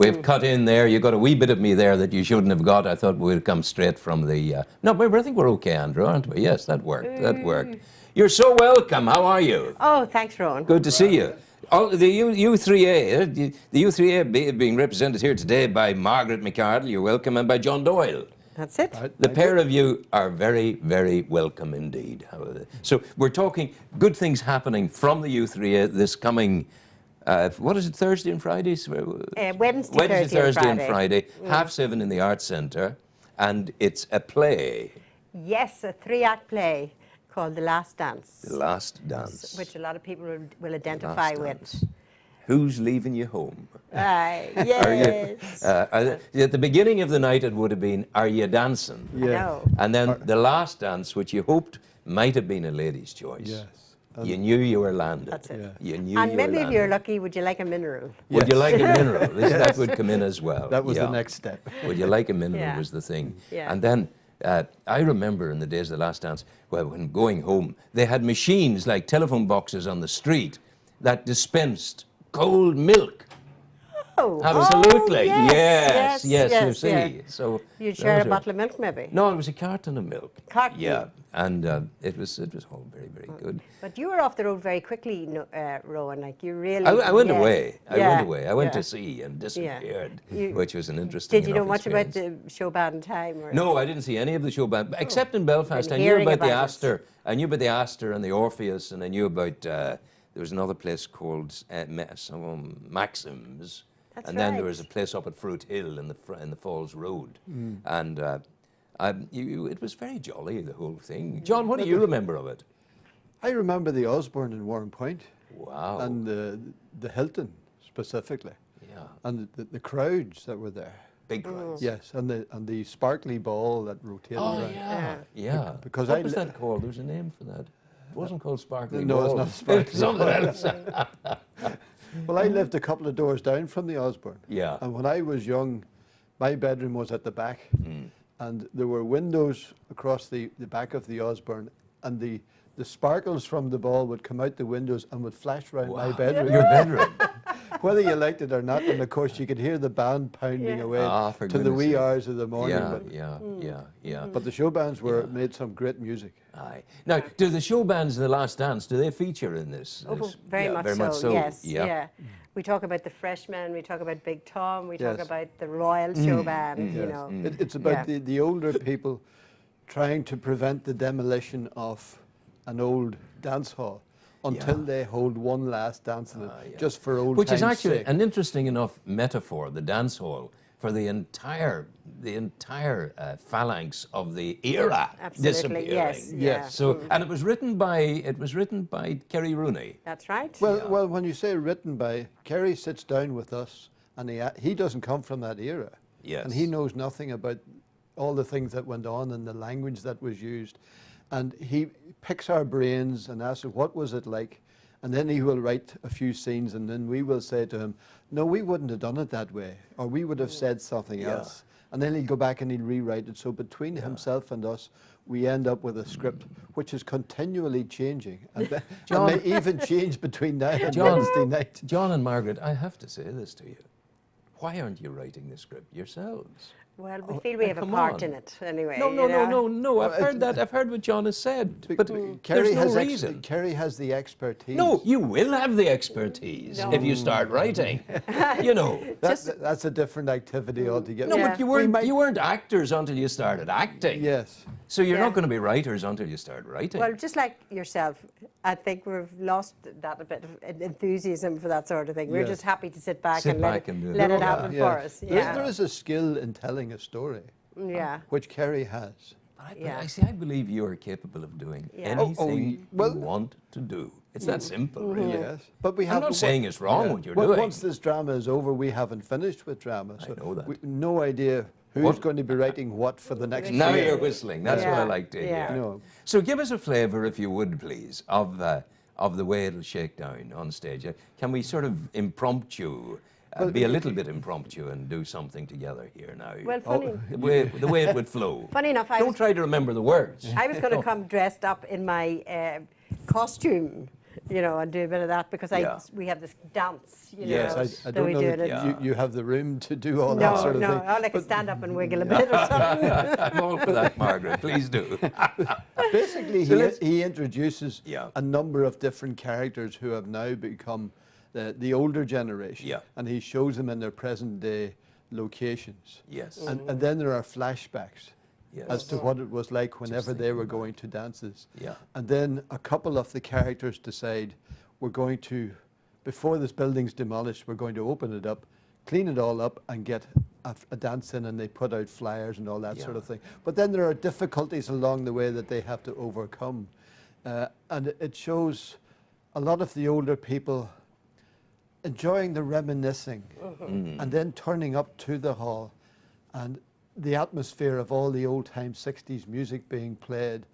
We've cut in there. You got a wee bit of me there that you shouldn't have got. I thought we'd come straight from the... No, but I think we're okay, Andrew, aren't we? Yes, that worked. That worked. You're so welcome. How are you? Oh, thanks, Ron. Good to see you. The U3A, the U3A being represented here today by Margaret McArdle, you're welcome, and by John Doyle. That's it. The pair of you are very, very welcome indeed. So we're talking good things happening from the U3A this coming... what is it, Thursday and Fridays? Wednesday, Thursday and Friday, 7:30 in the Arts Centre, and it's a play. Yes, a 3-act play called The Last Dance. The Last Dance. Which a lot of people will identify with. Who's leaving you home? Yes. At the beginning of the night it would have been, are you dancing? Yeah. I know. And then the last dance, which you hoped might have been a lady's choice. Yes. You knew you were landed. That's it. Yeah. You knew And you maybe were if landed. you're lucky, would you like a mineral? Would you like a mineral? That would come in as well. That was the next step. Would you like a mineral Yeah. was the thing. Yeah. And then I remember in the days of the Last Dance, well, when going home, they had machines like telephone boxes on the street that dispensed cold milk. Oh, Absolutely. yes, you see. yeah. So You'd share a those are- bottle of milk, maybe? No, it was a carton of milk. Carton? Yeah, and it was all very, very good. But you were off the road very quickly, Rowan. Like, you really... I went yeah. away. I Yeah, went away. I went yeah. to sea and disappeared, You- which was an interesting Did you know enough much about experience. the show Bad in Time? Or? No, I didn't see any of the show band, except in Belfast. Been I knew hearing about the about it. Astor. I knew about the Astor and the Orpheus, and I knew about there was another place called Maxim's, That's and then there right. was a place up at Fruit Hill in the Falls Road, and it was very jolly, the whole thing. John, what do you remember of it? I remember the Osborne in Warren Point. Wow. And the Hilton specifically. Yeah. And the crowds that were there. Big crowds. Yes, and the sparkly ball that rotated Oh, around. yeah. Because what I was li- that called? There's a name for that. It wasn't called Sparkly No, it's Ball. not Sparkly Something Ball. else. Well, I lived a couple of doors down from the Osborne. Yeah. And when I was young, my bedroom was at the back. And there were windows across the back of the Osborne, and the sparkles from the ball would come out the windows and would flash around my bedroom. Your bedroom. Whether you liked it or not, and of course you could hear the band pounding away for to the goodness wee sake. hours of the morning. Yeah. But the show bands made some great music. Aye. Now, do the show bands in The Last Dance, do they feature in this? Oh, This- very yeah, much so, yes. Yeah. We talk about the Freshmen, we talk about Big Tom, we talk Yes. about the Royal Show Band, you know. It's about Yeah. the older people trying to prevent the demolition of an old dance hall until they hold one last dance in it, just for old Which is time's actually sake. an interesting enough metaphor, the dance hall, for the entire phalanx of the era Absolutely, disappearing. yes. Yeah. So, and it was written by Kerry Rooney. That's right. Well, when you say written by, Kerry sits down with us, and he doesn't come from that era. Yes. And he knows nothing about all the things that went on and the language that was used. And he picks our brains and asks, what was it like? And then he will write a few scenes, and then we will say to him, no, we wouldn't have done it that way, or we would have said something else. And then he'll go back and he'll rewrite it. So between himself and us, we end up with a script which is continually changing. And, and may even change between now and Wednesday night. John and Margaret, I have to say this to you. Why aren't you writing the script yourselves? Well, we feel we have a come part on. in it anyway. No. you know. I've heard that. I've heard what John has said. But Kerry there's no has reason. Kerry has the expertise. No, you will have the expertise if you start writing. You know. That's a different activity altogether. No, Yeah. but you weren't actors until you started acting. Yes. So you're Yeah. not going to be writers until you start writing. Well, just like yourself, I think we've lost that a bit of enthusiasm for that sort of thing. We're Yes. just happy to sit back Sit and back and do it. let it Yeah. happen for us. There is a skill in telling a story, Yeah. which Kerry has. I see. I believe you are capable of doing Yeah. anything well- you want to do. It's that simple, really. Yes, but we have. I'm not saying it's wrong what you're doing. Once this drama is over, we haven't finished with drama, so know that. we no idea who's going to be writing what for the next Now year. you're whistling. That's what I like to hear. Yeah. No. So give us a flavour, if you would, please, of the way it'll shake down on stage. Can we sort of impromptu, be a little bit impromptu and do something together here now? Well, funny. The way it would flow. Funny enough, Don't try to remember the words. I was going to come dressed up in my costume you know, and do a bit of that because Yeah. we have this dance, you Yes. know, I that don't we know do that it. Yeah. you have the room to do all that No, sort of no, thing. I like to stand up and wiggle a bit or something. I'm all for that, Margaret. Please do. Basically, So let's- he introduces Yeah. a number of different characters who have now become the older generation. Yeah. And he shows them in their present day locations. Yes. And then there are flashbacks Yes. as to what it was like whenever they were thinking going to dances. Yeah. And then a couple of the characters decide we're going to, before this building's demolished, we're going to open it up, clean it all up, and get a dance in, and they put out flyers and all that sort of Yeah. thing. But then there are difficulties along the way that they have to overcome. And it shows a lot of the older people enjoying the reminiscing and then turning up to the hall and the atmosphere of all the old time 60s music being played.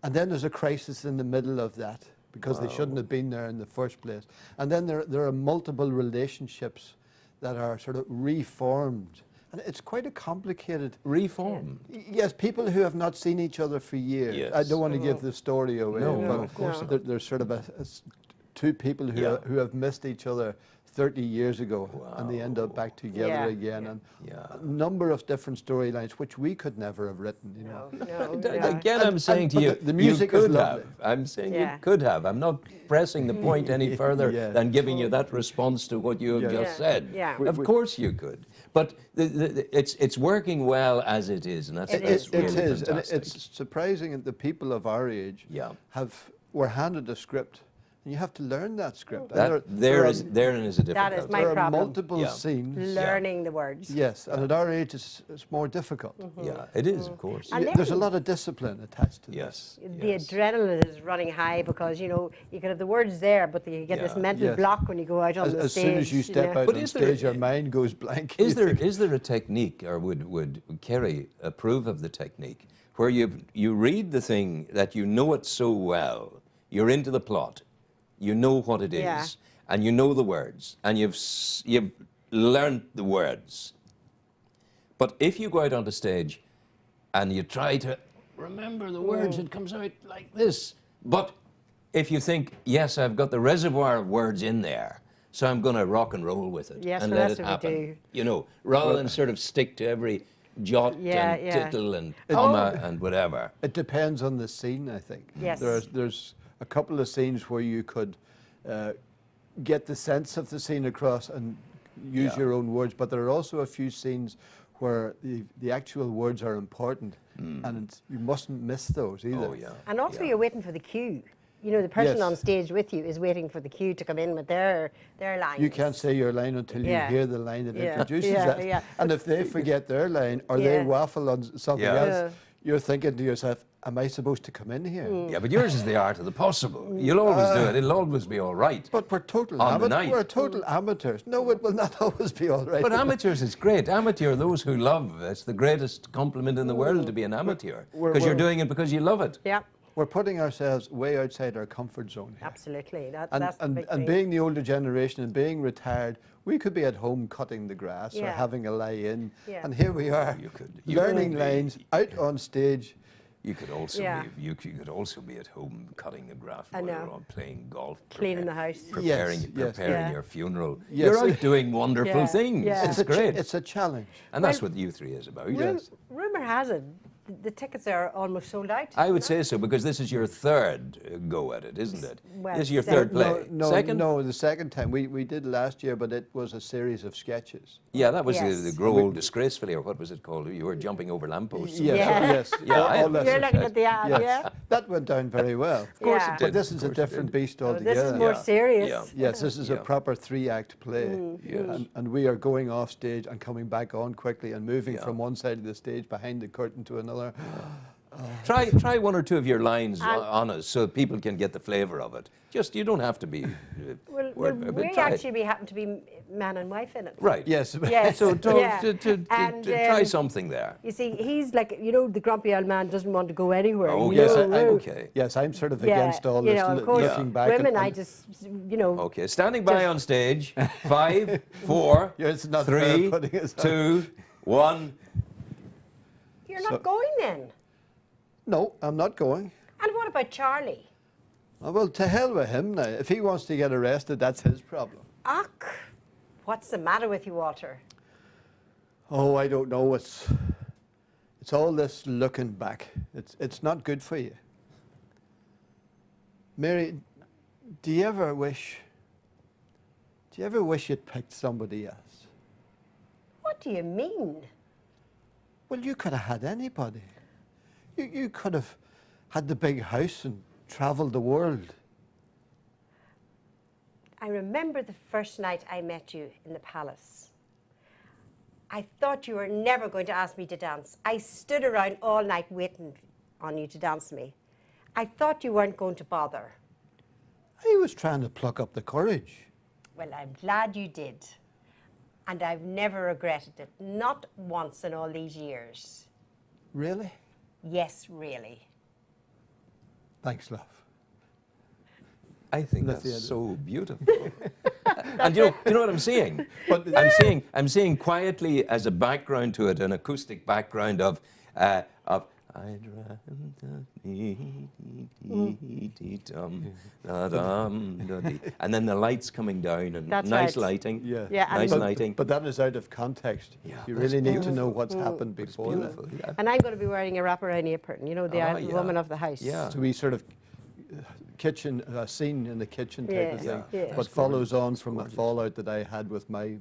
And then there's a crisis in the middle of that because they shouldn't have been there in the first place. And then there are multiple relationships that are sort of reformed. And it's quite a complicated. Reform. Yes, people who have not seen each other for years. I Yes. don't want to give the story away. No, but of course not. There's sort of two people who, Yeah. who have missed each other 30 years ago, and they end up back together Yeah. again. And Yeah. a number of different storylines, which we could never have written, you know. No, And no. Again, I'm saying to but you, the music you is could lovely. have. I'm saying Yeah. you could have. I'm not pressing the point any further Yeah. than giving you that response to what you have Yeah. just Yeah. said. Yeah. Of course you could. But it's working well as it is, and that's, It that's is. really It is, and fantastic. it's surprising that the people of our age Yeah. were handed a script, and you have to learn that script. And That, therein is a different That is my there are problem. multiple Yeah. scenes. Learning the words. Yes, and at our age, it's more difficult. Yeah, it is, of course. And There's a then- lot of discipline attached to this. Yes. The yes. adrenaline is running high because, you know, you can have the words there, but you get this Yeah. mental Yes. block when you go out on the As stage. soon as you step know. out But on is there- stage, your mind goes blank. Is there a technique, or would Kerry approve of the technique, where you read the thing that you know it so well, you're into the plot, you know what it is, Yeah. and you know the words, and you've learned the words. But if you go out onto stage and you try to remember the words, it comes out like this. But if you think, yes, I've got the reservoir of words in there, so I'm going to rock and roll with it Yes, and well, let that's it what we happen. do. You know, rather than sort of stick to every jot Yeah, and yeah. tittle and comma and whatever. It depends on the scene, I think. Yes. There's a couple of scenes where you could get the sense of the scene across and use Yeah. your own words, but there are also a few scenes where the actual words are important, and you mustn't miss those either. Oh, yeah. And also yeah. you're waiting for the cue. You know, the person Yes. on stage with you is waiting for the cue to come in with their lines. You can't say your line until Yeah. you hear the line that Yeah. introduces Yeah, that. yeah. And if they forget their line or Yeah. they waffle on something Yeah. else, you're thinking to yourself, am I supposed to come in here? Mm. Yeah, but yours is the art of the possible. You'll always do it. It'll always be all right. But we're On the night. we're total amateurs. No, it will not always be all right. But amateurs is great. Amateur, those who love, it's the greatest compliment in the world to be an amateur. Because you're doing it because you love it. Yeah, We're putting ourselves way outside our comfort zone here. absolutely. And, That's the big and thing. being the older generation and being retired, we could be at home cutting the grass or Yeah. having a lie-in. Yeah. And here we are, You could learning be- lines, out on stage. You could also Yeah. be you could also be at home cutting a graph I or know. playing golf, Cleaning the house. preparing Yes, yes. preparing Yeah. your funeral. Yes. You're out doing wonderful Yeah, things. yeah. It's great. It's a challenge. And that's what U3 is about. Yes. Rumor has it the tickets are almost sold out. I would say so, because this is your third go at it, isn't it? Well, This is your third play. Second? No, the second time. We did last year, but it was a series of sketches. Yeah, that was Yes. the Grow Old Disgracefully, or what was it called? You were jumping over lampposts. Yes, Yeah. yes. Yeah, all I that You're sort of looking Yes. at the ad, Yes. yeah? That went down very well. Of course it it did. But this is a Of course it different did. beast Oh, altogether. this is more Yeah. serious. Yeah. Yes, this is a Yeah. proper 3-act play. Yes. And we are going off stage and coming back on quickly and moving Yeah. from one side of the stage behind the curtain to another. Try one or two of your lines And- on us so people can get the flavour of it. Just, you don't have to be. Well, but we try it. actually happen to be man and wife in it. Right. Yes. Yes. So yeah. And, try something there. You see, he's like, you know, the grumpy old man doesn't want to go anywhere. Oh, you yes, know, okay. Yes, I'm sort of Yeah, against all you this know, of course, looking back. women, and- I just, you know, Okay, standing by Just- on stage. 5, 4, Yeah, it's not fair 3, putting us on. 2, 1. you're not going then. No, I'm not going. And what about Charlie? Oh, well, to hell with him now. If he wants to get arrested, that's his problem. Ach, what's the matter with you, Walter? Oh, I don't know. It's all this looking back. It's not good for you. Mary, do you ever wish you'd picked somebody else? What do you mean? Well, you could have had anybody. You could have had the big house and travelled the world. I remember the first night I met you in the palace. I thought you were never going to ask me to dance. I stood around all night waiting on you to dance me. I thought you weren't going to bother. I was trying to pluck up the courage. Well, I'm glad you did. And I've never regretted it, not once in all these years. Really? Yes, really. Thanks, love. I think That's the that's end. so beautiful. And you know what I'm saying? But I'm saying quietly as a background to it, an acoustic background of I dreamt of and then the lights coming down and That's nice right. lighting. Yeah. Yeah, and- nice but, lighting. But that is out of context. Yeah, You that's really need to know beautiful. what's happened It's before that. beautiful. Yeah. And I'm going to be wearing a wraparound apron, you know, the Ah, yeah. woman of the house. Yeah. So we sort of kitchen scene in the kitchen type of Yeah, thing, yeah. but That's follows on gorgeous, from a gorgeous. fallout that I had with my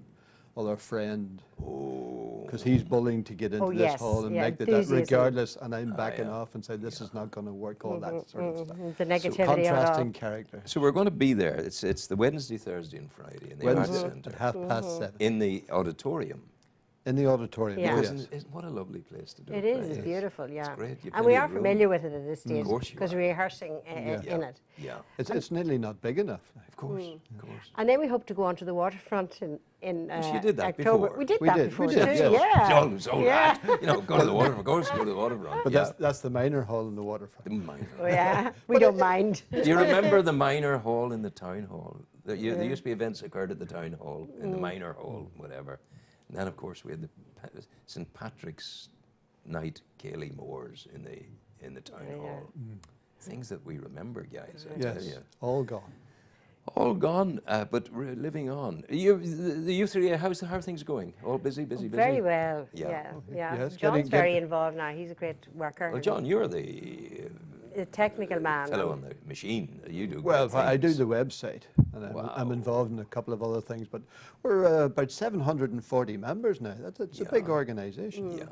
other friend, Oh. because he's bullying to get into Oh, this yes, hall and yeah, make that enthusiasm. regardless, and I'm backing yeah. off and say this is not going to work, all that sort of stuff. The negativity of it all. Contrasting character. So we're going to be there. It's the Wednesday, Thursday, and Friday in the Arts Wednesday Centre, at 7:30 in the auditorium. in the auditorium. Yeah. Yes. What a lovely place to do It it. is, it's beautiful, yeah. great, you've And we plenty are of room. familiar with it at this stage course you because are. we're rehearsing in it. Yeah, It's nearly not big enough. of course, of course. And then we hope to go on to the waterfront in Yes, you did that October. before. We did We that did, before we did, too, yes. yeah. So Yeah. right. You know, go to the water, of course, go to the waterfront. But yeah. that's the minor hall in the waterfront. The minor. Oh, yeah, we don't mind. Do you remember the minor hall in the town hall? There used to be events that occurred at the town hall, in the minor hall, whatever. And then, of course, we had the St. Patrick's Night Cayley Moors in the town Yeah. hall. Things that we remember, guys, I Yes, tell you. all gone. All gone, but living on. The youth area, how are things going? All busy? Very well, Yeah. yeah. Yeah. Yes, John's getting- very involved now. He's a great worker. Well, John, you're the a technical man. fellow on the machine. You do Well, great I do things. the website, and I'm Wow. involved in a couple of other things, but we're about 740 members now. It's a big Yeah. organisation. Yeah.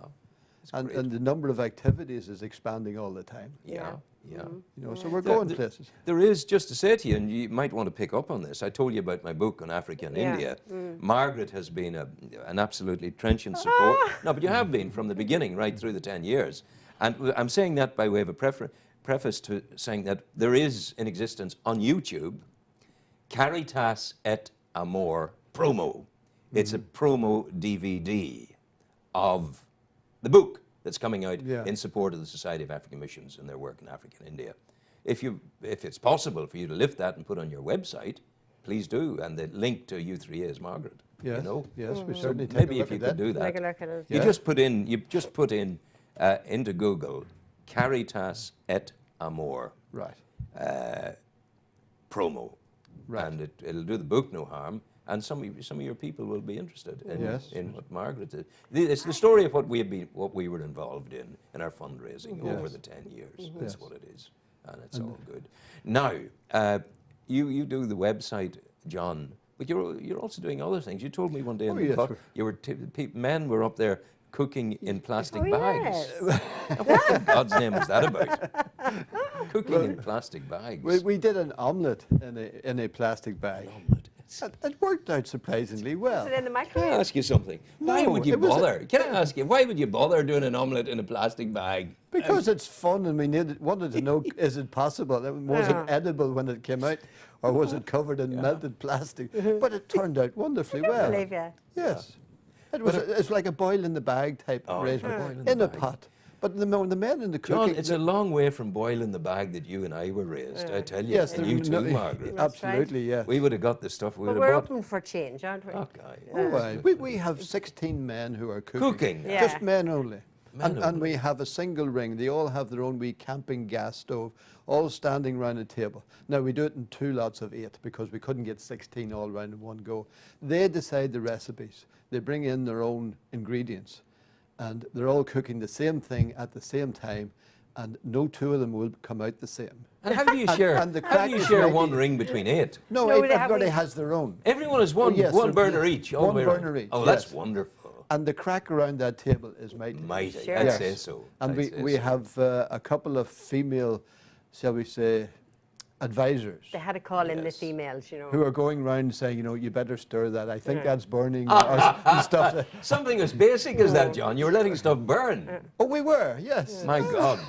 It's And, great. and the number of activities is expanding all the time. Yeah. You know, so we're There- going there- places. There is, just to say to you, and you might want to pick up on this, I told you about my book on Africa and Yeah. India. Margaret has been an absolutely trenchant support. No, but you have been from the beginning, right through the 10 years. And I'm saying that by way of a preface to saying that there is in existence on YouTube, Caritas et Amor promo. It's a promo DVD of the book that's coming out Yeah. in support of the Society of African Missions and their work in Africa and India. If it's possible for you to lift that and put on your website, please do. And the link to U3A is Margaret. Yes, You know? yes, we certainly take Maybe a if look you at could do that. Take a look at it. You Yeah. just put in into Google Caritas et Amor Right. promo, Right. and it'll do the book no harm. And some of your people will be interested in, Yes. in what Margaret did. It's the story of what we were involved in our fundraising Yes. over the 10 years. That's Yes. what it is, and it's all good. Now, you do the website, John, but you're also doing other things. You told me one day in Oh, the yes, pub, we're- you were men were up there cooking in plastic Oh, bags. yes. What in God's name was that about? Cooking in plastic bags. We did an omelette in a plastic bag. It worked out surprisingly well. Is it in the Can I microwave? ask you something? Why No, would you it was a- bother? Can I ask you, why would you bother doing an omelette in a plastic bag? Because it's fun, and we wanted to know, is it possible? Was Yeah. it edible when it came out, or was it covered in melted plastic? But it turned out wonderfully well. Believe you. Yes. It's like a boil in the bag type Oh, arrangement boil in the in a bag. pot. But the men in the John, cooking... it's a long way from boiling the bag that you and I were raised, I tell you. Yes, and there- you too, no- Margaret. That's right. Absolutely, yeah. We would have got the stuff we But would we're have bought. open for change, aren't we? Okay. Oh, we have 16 men who are cooking. Cooking. Yeah. Just men only. And we have a single ring. They all have their own wee camping gas stove, all standing round a table. Now, we do it in 2 lots of 8 because we couldn't get 16 all round in one go. They decide the recipes. They bring in their own ingredients, and they're all cooking the same thing at the same time, and no 2 of them will come out the same. And how do you share, and the how do crack you is share ready. one ring between 8? No, No, they have everybody we- has their own. Everyone has one, yes, one there- burner each. all the one way around. burner each, Oh, that's yes. wonderful. And the crack around that table is mighty. Mighty. Sure. I'd Yes. say so. And I'd say we so. have a couple of female, shall we say, advisors They had to call in the Yes. females, you know. who are going round saying, you know, you better stir that. I think that's burning and stuff. Something as basic as that, John. You were letting stuff burn. Oh, we were, yes. My God.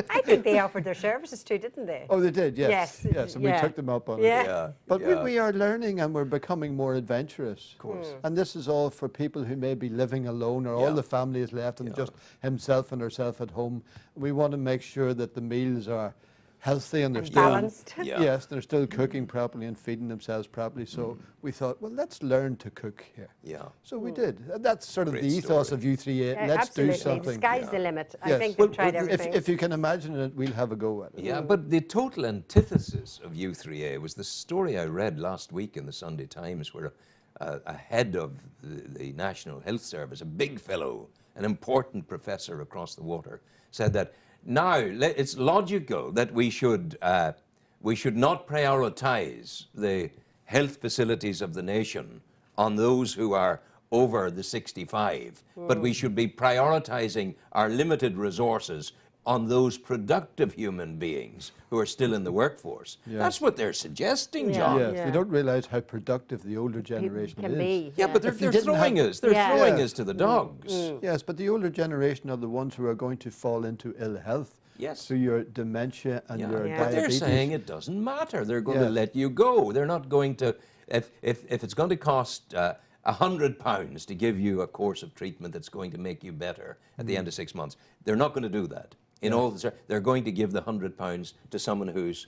I think they offered their services too, didn't they? Oh, they did, yes. Yes, Yes, and we yeah. took them up on Yeah. it. Yeah. But yeah. we are learning and we're becoming more adventurous. Of course. And this is all for people who may be living alone or all Yeah. the family is left and Yeah. just himself and herself at home. We want to make sure that the meals are healthy and they're And still balanced. Yeah. Yes, they're still cooking properly and feeding themselves properly. So we thought, well, let's learn to cook here. Yeah. So we did. And that's sort of Great the ethos story. of U38. Yeah, Let's absolutely. do something. The sky's Yeah. the limit. I Yes. think Well, they've tried well, everything. If you can imagine it, we'll have a go at it. Yeah, but the total antithesis of U3A was the story I read last week in the Sunday Times where a head of the National Health Service, a big fellow, an important professor across the water, said that now it's logical that we should not prioritize the health facilities of the nation on those who are over the 65, but we should be prioritizing our limited resources on those productive human beings who are still in the workforce. Yeah. That's what they're suggesting, Yeah. John. Yes, Yeah. they don't realize how productive the older People generation can is. be. Yeah, but If they're you didn't throwing have- us. They're Yeah. throwing Yeah. us to the dogs. Yes, but the older generation are the ones who are going to fall into ill health. Yes. Through your dementia and Yeah. your Yeah. But they're diabetes. saying it doesn't matter. They're going to Yes. let you go. They're not going to, if it's going to cost £100 to give you a course of treatment that's going to make you better at the end of 6 months, they're not going to do that. They're going to give the £100 to someone who's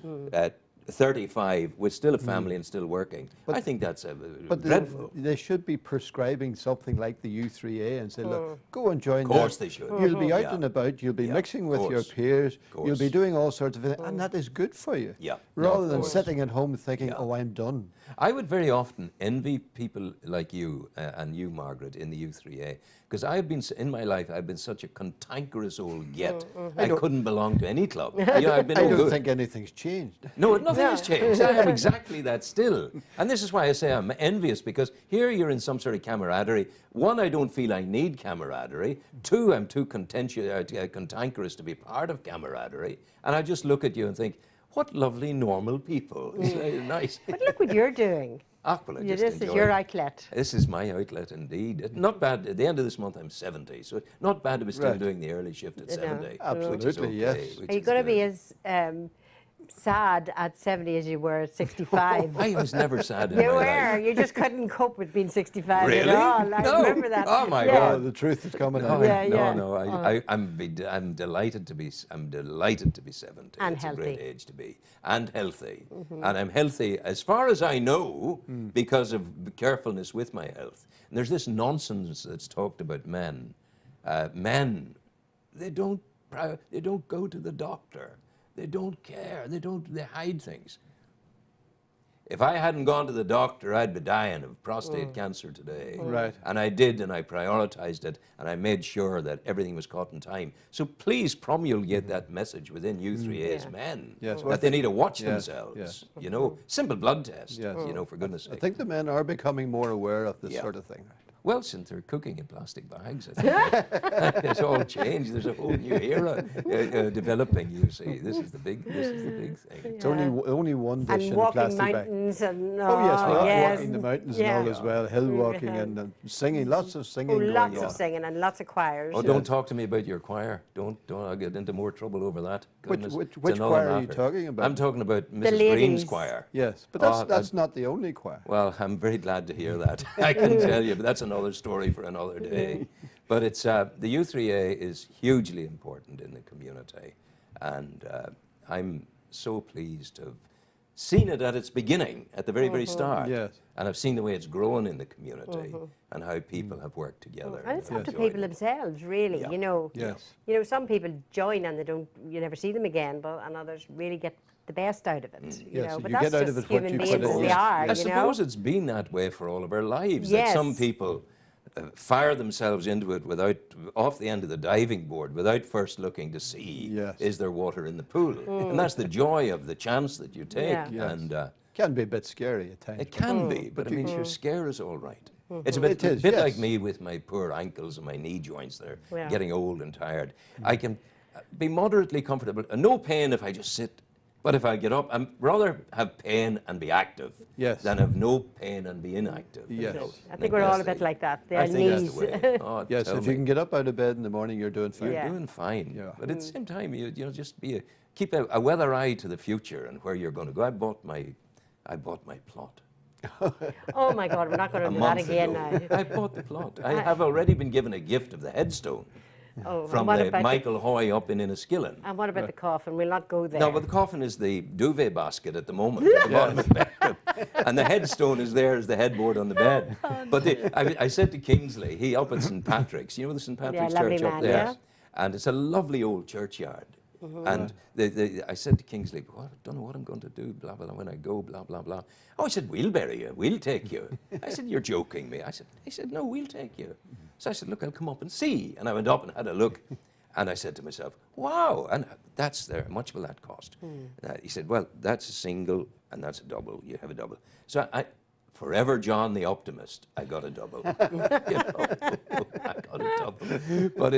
35 with still a family and still working. I think that's But dreadful. they should be prescribing something like the U3A and say, look, go and join Of course that. they should. You'll be out Yeah. and about, you'll be Yeah, mixing of with your course. peers, you'll be course. doing all sorts of things, and that is good for you. Yeah. No, Rather of than course. sitting at home thinking, Yeah. oh, I'm done. I would very often envy people like you and you, Margaret, in the U3A, because in my life, I've been such a cantankerous old git. I couldn't belong to any club. I've been I no don't good. think anything's changed. No, nothing has changed. I am exactly that still. And this is why I say I'm envious, because here you're in some sort of camaraderie. One, I don't feel I need camaraderie. Two, I'm too cantankerous to be part of camaraderie. And I just look at you and think, what lovely, normal people. It's nice. But look what you're doing. Ah, well, I just This is enjoy your it. outlet. This is my outlet indeed. Not bad. At the end of this month, I'm 70, so not bad to be still Right. doing the early shift at Yeah. 70. which is Absolutely, okay, yes. which Are you is going to be good. as sad at 70 as you were at 65? I was never sad in You my were. life. You just couldn't cope with being 65 Really? at all. I No. remember that. Oh, my Yeah. God. Oh, the truth is coming No, out. Yeah, yeah. no. I'm delighted to be. I'm delighted to be 70. And it's a great healthy. age to be, and healthy. And I'm healthy as far as I know because of carefulness with my health. And there's this nonsense that's talked about men. Men, they don't go to the doctor. They don't care. They hide things. If I hadn't gone to the doctor, I'd be dying of prostate cancer today. Right. And I did, and I prioritized it, and I made sure that everything was caught in time. So please promulgate that message within U3A's Yeah. men, Yes, well, that they need to watch yes, themselves. yes. You know, simple blood test, Yes. for goodness I sake. think the men are becoming more aware of this Yeah. sort of thing. Well, since they're cooking in plastic bags, I think it's all changed. There's a whole new era developing. You see, this is the big thing. It's only one dish And in a walking plastic bag. mountains and Oh yes, yes. walking the mountains Yeah. and all as well, hill walking Yeah. and singing, lots of singing Oh, going lots on. of singing and lots of choirs. Oh, don't talk to me about your choir. Don't. I'll get into more trouble over that. Goodness, Which it's another choir are you matter. talking about? I'm talking about Mrs. Green's ladies. choir. Yes, but Oh, that's not the only choir. Well, I'm very glad to hear that. I can tell you, but that's another story for another day. But it's the U3A is hugely important in the community, and I'm so pleased to have seen it at its beginning, at the very, very start. Yes. And I've seen the way it's grown in the community and how people have worked together. And it's up to enjoyed people it. themselves, really. Yeah. You know, Yes. some people join and you never see them again, and others really get the best out of it. You Yes, know, you but get that's out of just it what human you beings put as in. they Yes. are. I You suppose know, it's been that way for all of our lives. That some Yes. people fire themselves into it without, off the end of the diving board, without first looking to see, Yes. is there water in the pool? And that's the joy of the chance that you take. Yeah. Yes. And Can be a bit scary at times. it can be, but I mean, sure, scare is all right. It's a It bit, is, bit yes. like me with my poor ankles and my knee joints. They're Yeah. getting old and tired. I can be moderately comfortable. No pain if I just sit. But if I get up, I'd rather have pain and be active Yes. than have no pain and be inactive. you Yes. know. I think we're all a that's bit the- like that. I Their think knees. that's the way. Oh, Yes, tell if me. you can get up out of bed in the morning, you're doing fine. You're Yeah. doing fine. Yeah. But at the same time, you know, just keep a weather eye to the future and where you're going to go. I bought my plot. Oh my God, we're not going A to do that month again ago. now. I bought the plot. I have already been given a gift of the headstone Oh, from and what the about Michael Hoy up in Enniskillen. and what about the coffin? We'll not go there. No, but the coffin is the duvet basket at the moment at the bottom of the bed. And the headstone is there as the headboard on the bed. But I said to Kingsley, he up at St. Patrick's, you know the St. Patrick's lovely Church up man, there? yeah. And it's a lovely old churchyard. And I said to Kingsley, well, I don't know what I'm going to do, blah, blah, blah, when I go, blah, blah, blah. Oh, he said, we'll bury you, we'll take you. I said, you're joking me. He said, no, we'll take you. So I said, look, I'll come up and see. And I went up and had a look. And I said to myself, wow, and that's there, how much will that cost? He said, well, that's a single and that's a double, you have a double. So forever John the Optimist, I got a double. You know, I got a double. But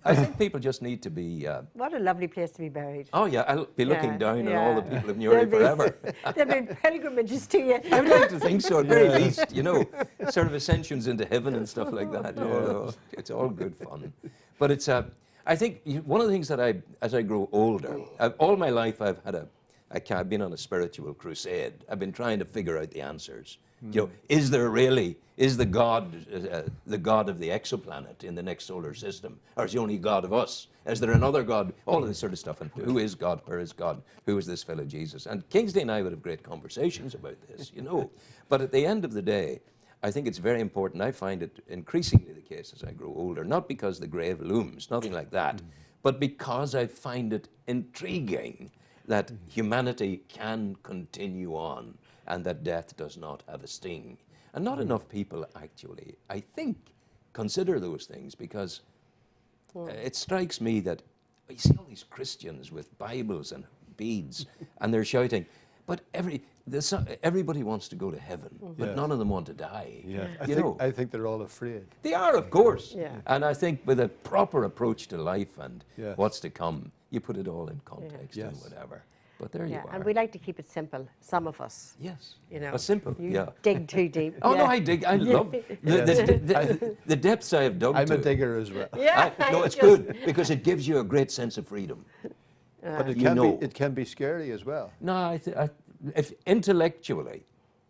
I think people just need to be, What a lovely place to be buried. oh yeah, I'll be looking Yeah, down on yeah. all the people of Newry forever. There'll be pilgrimages to you. I would like to think so, at very least, you know, sort of ascensions into heaven and stuff like that. Oh, it's all good fun. But I think one of the things that as I grow older, all my life I've been on a spiritual crusade. I've been trying to figure out the answers. You know, is the God of the exoplanet in the next solar system, or is he only God of us? Is there another God? All of this sort of stuff. And who is God? Where is God? Who is this fellow Jesus? And Kingsley and I would have great conversations about this, you know. But at the end of the day, I think it's very important. I find it increasingly the case as I grow older, not because the grave looms, nothing like that, but because I find it intriguing that humanity can continue on and that death does not have a sting. And not enough people actually, I think, consider those things, because it strikes me that you see all these Christians with Bibles and beads and they're shouting, but everybody wants to go to heaven, but Yes. none of them want to die. Yeah. I think they're all afraid. They are, of course. Yeah. And I think with a proper approach to life and Yes. what's to come, you put it all in context and Yes. whatever. But there you Yeah, are. and we like to keep it simple, some of us. Yes. You know, A simple, you yeah. dig too deep. Oh, no, yeah. I dig. I love the depths I have dug I'm to. a digger as well. Yeah, No, it's just- good because it gives you a great sense of freedom. But You know. it can be scary as well. No, if intellectually,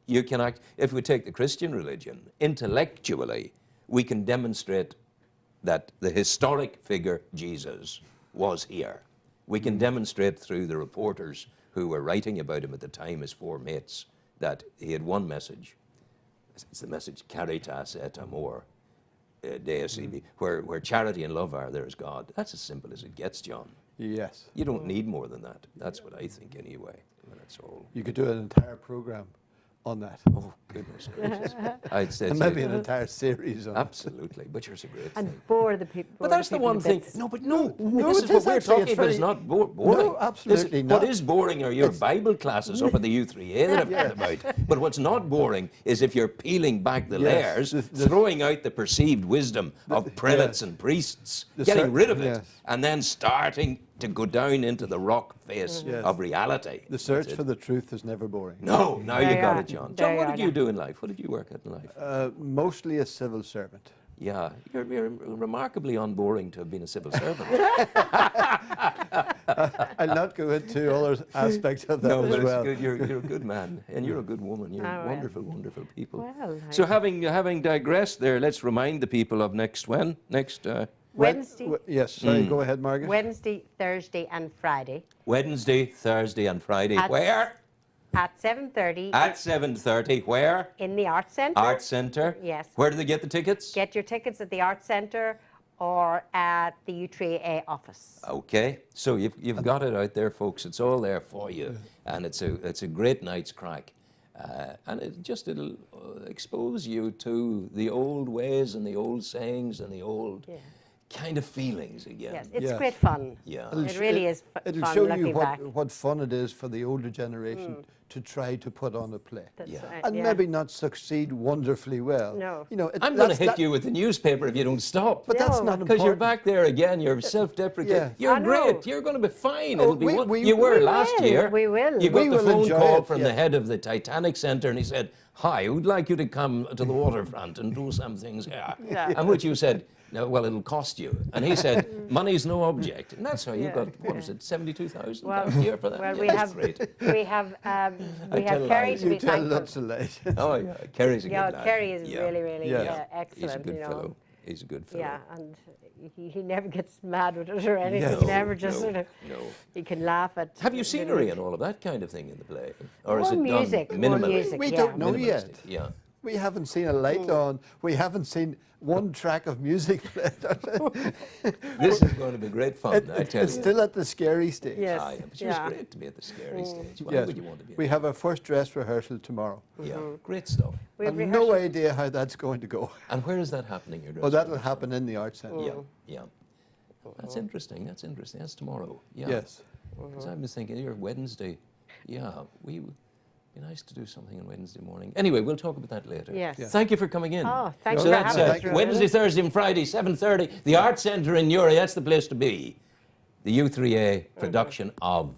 you can act. If we take the Christian religion, intellectually, we can demonstrate that the historic figure Jesus was here. We can demonstrate through the reporters who were writing about him at the time as four mates that he had one message. It's the message Caritas et Amor Deus Ibi, where charity and love are, there is God. That's as simple as it gets, John. Yes. You don't need more than that. That's what I think anyway. When it's all. You could do an entire program on that. Oh, goodness gracious. I'd say And to maybe you, an entire series on it. absolutely, but it's a great thing. And bore the people. But that's the one thing. No, but no, this it is what is we're actually, talking it's about. It's very- not boring. No, absolutely not. What is boring are your Bible classes up at the U3A that I've heard about. But what's not boring is if you're peeling back the Yes, layers, the- throwing out the perceived wisdom of prelates and priests, The getting cer- rid of it, yes. and then starting to go down into the rock face Yes. of reality. The search That's it. for the truth is never boring. No, now There you you got are. it, John. There John, you what are did you now. do in life? What did you work at in life? Mostly a civil servant. Yeah, you're remarkably unboring to have been a civil servant. I'll not go into other aspects of that No, as but well. it's good. You're a good man, and you're a good woman. You're Oh, well. wonderful, wonderful people. Well, So having digressed there, let's remind the people of next when? Next Wednesday, Yes, sorry, go ahead, Margaret. Wednesday, Thursday, and Friday. Wednesday, Thursday, and Friday. At Where? at 7:30 At 7:30, where? in the Arts Centre. Arts Centre. Yes. Where do they get the tickets? Get your tickets at the Arts Centre or at the U3A office. Okay, so you've got it out there, folks. It's all there for you, and it's a great night's crack, and it'll expose you to the old ways and the old sayings and the old kind of feelings again. Yes, it's Yes. great fun. Yeah. It really is It'll fun show looking you back. what fun it is for the older generation to try to put on a play. That's Yeah. right, And yeah. maybe not succeed wonderfully well. No. You know, I'm going to that's hit not- you with the newspaper if you don't stop. But that's No. not Because you're important. back there again, you're self-deprecating. Yeah. You're I know. great. You're going to be fine. Oh, It'll be you were we last will. year. We will. You got We the will phone enjoy call it, from yeah. the head of the Titanic Centre, and he said, "Hi, we'd like you to come to the waterfront and do some things here." Yeah. And which you said, "No, well, it'll cost you." And he said, "Money's no object." And that's how you Yeah. got, what was it, 72,000 Well, a year for that? well, Yeah, we that's have great. we have tell Kerry lies. to be You tell thankful. lots of lies. Oh, yeah, Kerry's a Yeah, good lad. Kerry is Yeah. really Yeah. excellent. He's a good you know. fellow. He's a good fellow. Yeah, and he never gets mad with it or anything. No, he never just no, sort of. no. He can laugh at. Have you little- scenery and all of that kind of thing in the play? Or is More it music, done more minimally? music. We yeah. don't know yet. Minimalistic, yeah. We haven't seen a light on. We haven't seen one track of music played. This is going to be great fun, I tell It's you. still at the scary stage. Yes. Aye, but it was yeah. great to be at the scary stage. Why Yes. would you want to be? We have our first dress rehearsal tomorrow. Yeah, great stuff. We have I've no rehearsal- idea how that's going to go. And where is that happening? Your Well, dress that'll rehearsal? happen in the Arts Centre. Yeah, yeah. That's interesting. That's interesting. That's tomorrow. Yeah. Yes. Because I was thinking, here Wednesday. Yeah, we would be nice to do something on Wednesday morning. Anyway, we'll talk about that later. Yes. Yeah. Thank you for coming in. Oh, thanks So for that's having us. Thank you. Wednesday, Thursday, and Friday, 7:30. The Arts Centre in Newry. That's the place to be. The U3A production of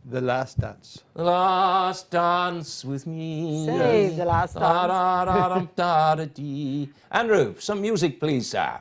The Last Dance. The Last Dance with Me. Save the last dance. Da-da-da-dum-da-da-dee. Andrew, some music, please, sir.